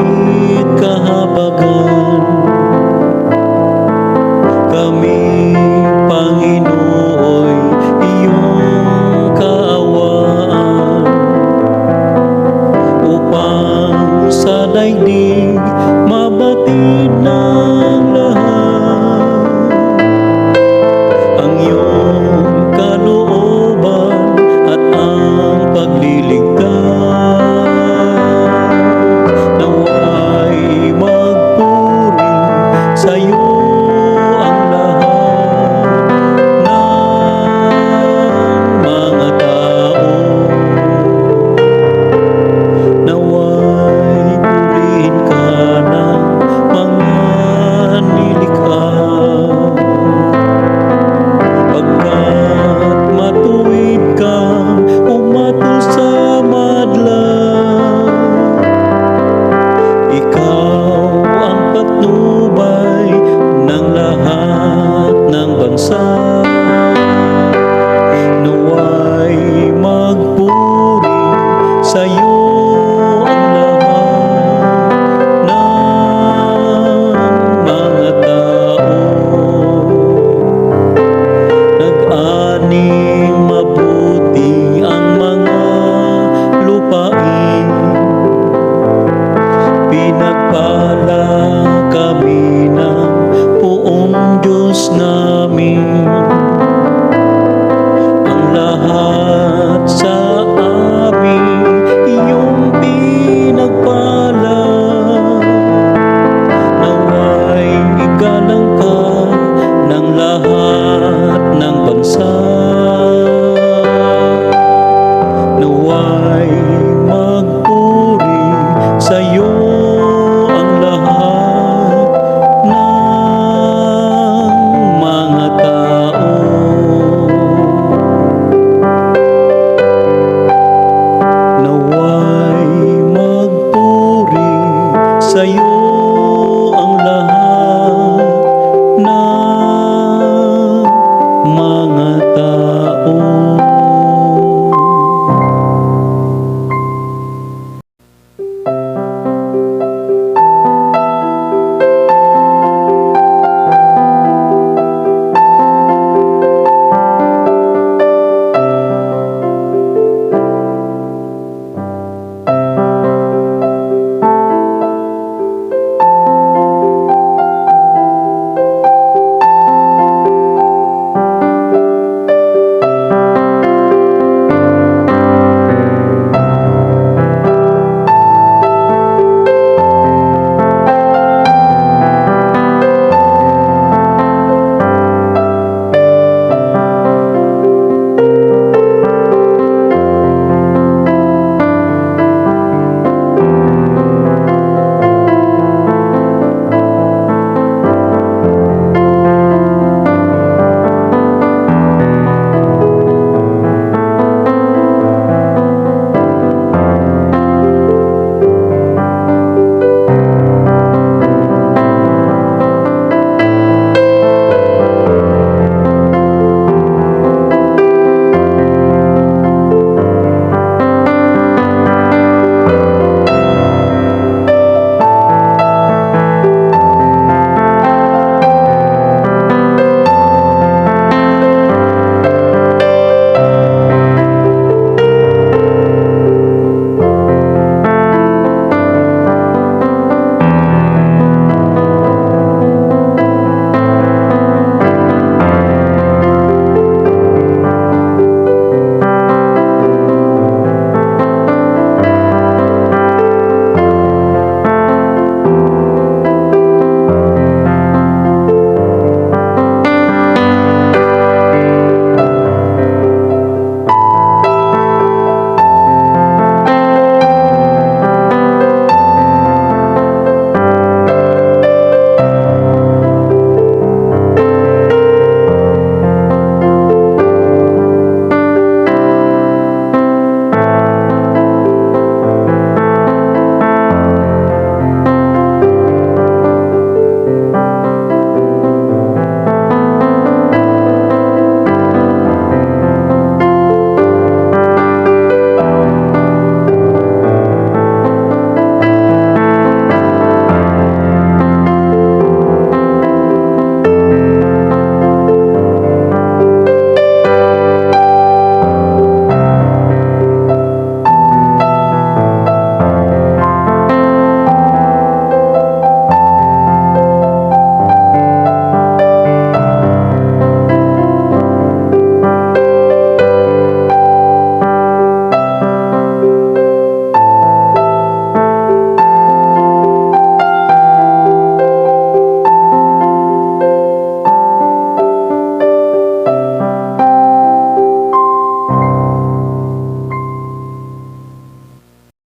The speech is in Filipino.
kahit kahabagan. Kami, Panginooy, iyong kaawaan, upang sa daigdig mabatid ng lahat ang iyong kalooban at ang pagliligtas. Nawa'y magpuri sa'yo ang lahat ng mga tao. Nawa'y purihin ka ng mga nilikha, pagkat matuwid kang umatol sa madla. Ikaw ang patnubay ng lahat ng bansa. Nawa'y magpuri sa'yo ang lahat ng mga tao. Nag-aning mabuti ang mga lupain, pinagpala kami ng Poong Diyos namin. Ang lahat sa amin iyong pinagpala. Nawa'y igalang ka ng lahat ng bansa. Nawa'y magpuri sa'yo ang lahat ng mga tao. Nawa'y magpuri sa'yo